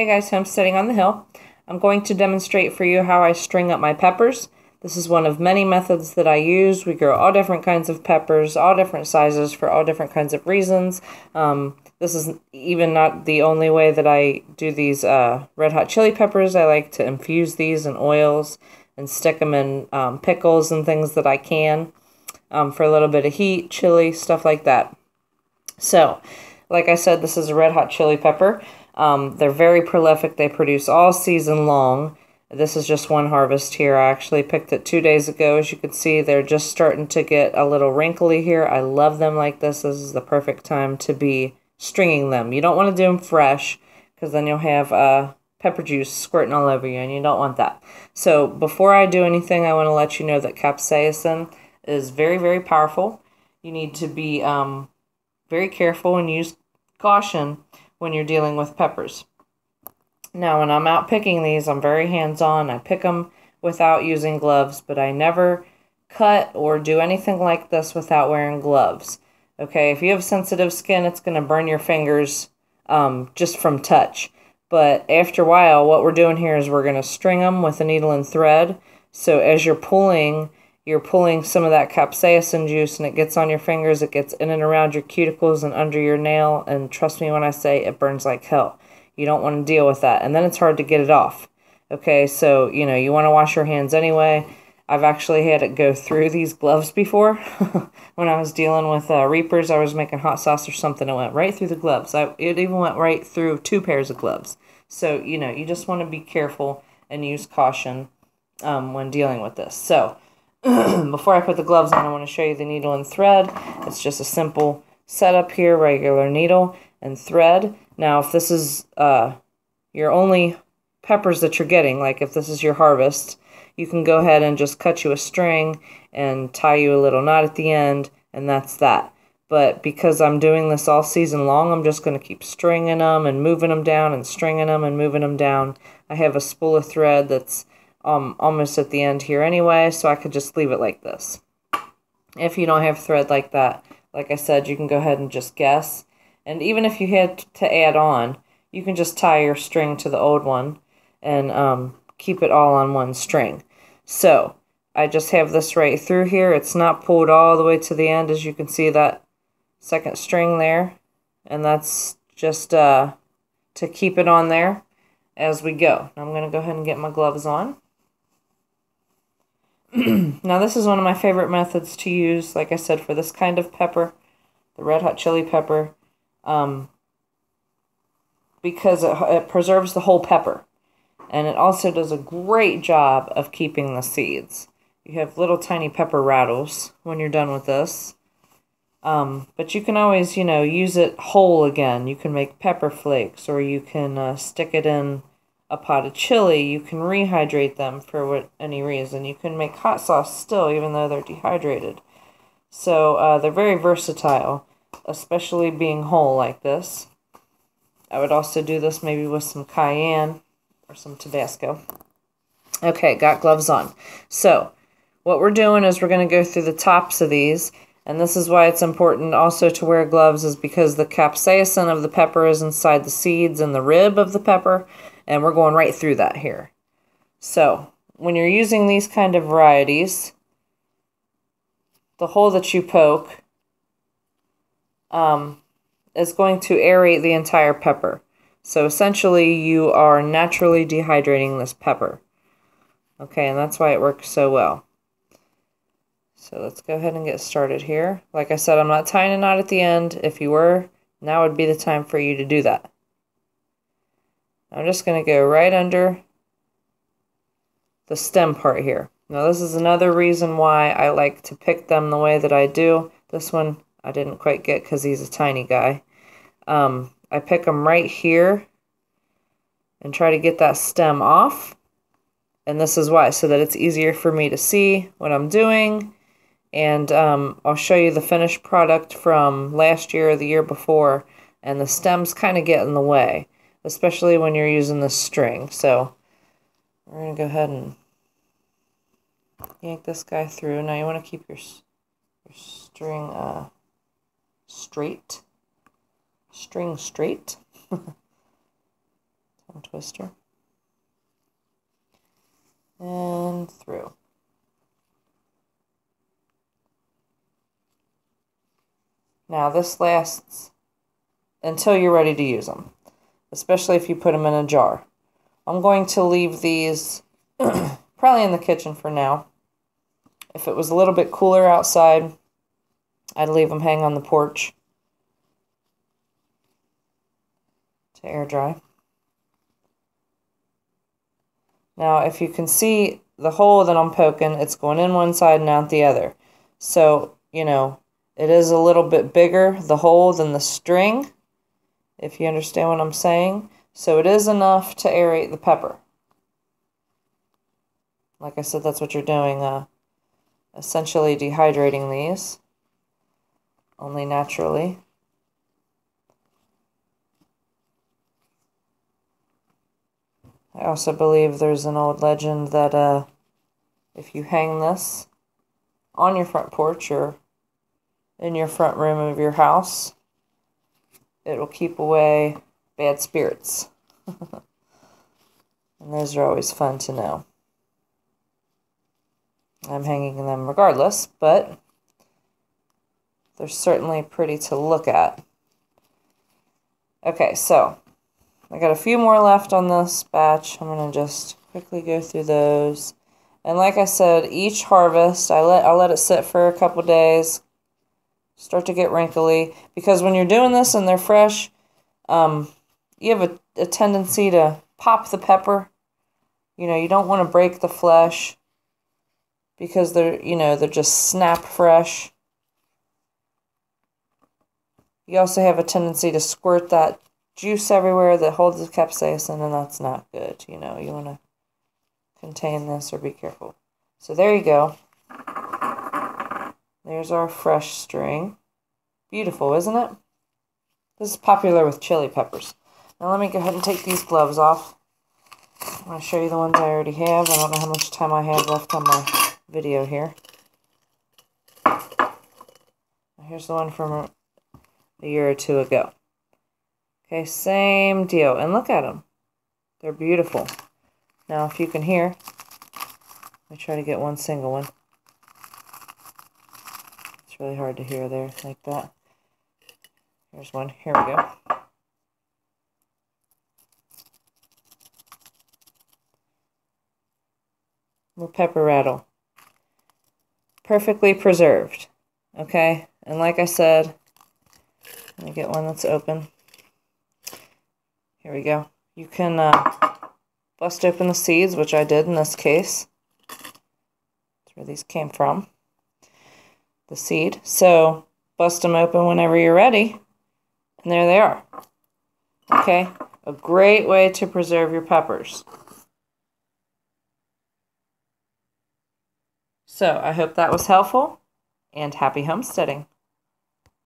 Hey guys, Homesteading on the Hill. I'm going to demonstrate for you how I string up my peppers. This is one of many methods that I use. We grow all different kinds of peppers, all different sizes for all different kinds of reasons. This is even not the only way that I do these red hot chili peppers. I like to infuse these in oils and stick them in pickles and things that I can for a little bit of heat, chili, stuff like that. So, like I said, this is a red hot chili pepper. They're very prolific. They produce all season long. This is just one harvest here. I actually picked it 2 days ago. As you can see, they're just starting to get a little wrinkly here. I love them like this. This is the perfect time to be stringing them. You don't want to do them fresh because then you'll have pepper juice squirting all over you, and you don't want that. So before I do anything, I want to let you know that capsaicin is very, very powerful. You need to be very careful and use caution when you're dealing with peppers. Now, when I'm out picking these, I'm very hands-on. I pick them without using gloves, but I never cut or do anything like this without wearing gloves. Okay, if you have sensitive skin, it's going to burn your fingers just from touch. But after a while, what we're doing here is we're going to string them with a needle and thread. So as you're pulling some of that capsaicin juice, and it gets on your fingers, it gets in and around your cuticles and under your nail, and trust me when I say it burns like hell. You don't want to deal with that, and then it's hard to get it off. Okay, so, you want to wash your hands anyway. I've actually had it go through these gloves before. When I was dealing with reapers, I was making hot sauce or something, it went right through the gloves. It even went right through 2 pairs of gloves. So, you just want to be careful and use caution when dealing with this. So, before I put the gloves on, I want to show you the needle and thread. It's just a simple setup here, regular needle and thread. Now, if this is your only peppers that you're getting, like if this is your harvest, you can go ahead and just cut you a string and tie you a little knot at the end, and that's that. But because I'm doing this all season long, I'm just going to keep stringing them and moving them down and stringing them and moving them down. I have a spool of thread that's almost at the end here anyway, so I could just leave it like this. If you don't have thread like that, like I said, you can go ahead and just guess. And even if you had to add on, you can just tie your string to the old one and keep it all on one string. So I just have this right through here. It's not pulled all the way to the end, as you can see that second string there. And that's just to keep it on there as we go. I'm going to go ahead and get my gloves on. Now, this is one of my favorite methods to use, like I said, for this kind of pepper, the red hot chili pepper, because it preserves the whole pepper. And it also does a great job of keeping the seeds. You have little tiny pepper rattles when you're done with this. But you can always, use it whole again. You can make pepper flakes, or you can stick it in a pot of chili. You can rehydrate them for any reason. You can make hot sauce still, even though they're dehydrated. So they're very versatile, especially being whole like this. I would also do this maybe with some cayenne or some Tabasco. Okay, got gloves on. So what we're doing is we're going to go through the tops of these. And this is why it's important also to wear gloves, is because the capsaicin of the pepper is inside the seeds and the rib of the pepper. And we're going right through that here. So when you're using these kind of varieties, the hole that you poke is going to aerate the entire pepper. So essentially you are naturally dehydrating this pepper. Okay, and that's why it works so well. So let's go ahead and get started here. Like I said, I'm not tying a knot at the end. If you were, now would be the time for you to do that. I'm just going to go right under the stem part here. Now, this is another reason why I like to pick them the way that I do. This one I didn't quite get because he's a tiny guy. I pick them right here and try to get that stem off. And this is why, so that it's easier for me to see what I'm doing. And I'll show you the finished product from last year or the year before. And the stems kind of get in the way, especially when you're using this string. So we're going to go ahead and yank this guy through. Now you want to keep your string straight. String straight. tongue twister, and through. Now this lasts until you're ready to use them, especially if you put them in a jar. I'm going to leave these probably in the kitchen for now. If it was a little bit cooler outside, I'd leave them hang on the porch to air dry. Now, if you can see the hole that I'm poking, it's going in one side and out the other. So, you know, it is a little bit bigger, the hole, than the string, if you understand what I'm saying. So it is enough to aerate the pepper. Like I said, that's what you're doing, essentially dehydrating these, only naturally. I also believe there's an old legend that if you hang this on your front porch or in your front room of your house, it will keep away bad spirits. And those are always fun to know. I'm hanging them regardless, but they're certainly pretty to look at. Okay, so I got a few more left on this batch. I'm going to just quickly go through those. And like I said, each harvest, I'll let it sit for a couple days, start to get wrinkly. Because when you're doing this and they're fresh, you have a tendency to pop the pepper. You know, you don't want to break the flesh because they're just snap fresh. You also have a tendency to squirt that juice everywhere that holds the capsaicin, and that's not good. You know, you want to contain this or be careful. So there you go. There's our fresh string. Beautiful, isn't it? This is popular with chili peppers. Now let me go ahead and take these gloves off. I'm going to show you the ones I already have. I don't know how much time I have left on my video here. Here's the one from a year or two ago. Okay, same deal. And look at them. They're beautiful. Now, if you can hear, let me try to get one single one. It's really hard to hear there like that. Here's one. Here we go. Little pepper rattle. Perfectly preserved. Okay? And like I said, let me get one that's open. Here we go. You can bust open the seeds, which I did in this case. That's where these came from. The seed. So, bust them open whenever you're ready. And there they are. Okay? A great way to preserve your peppers. So, I hope that was helpful, and happy homesteading.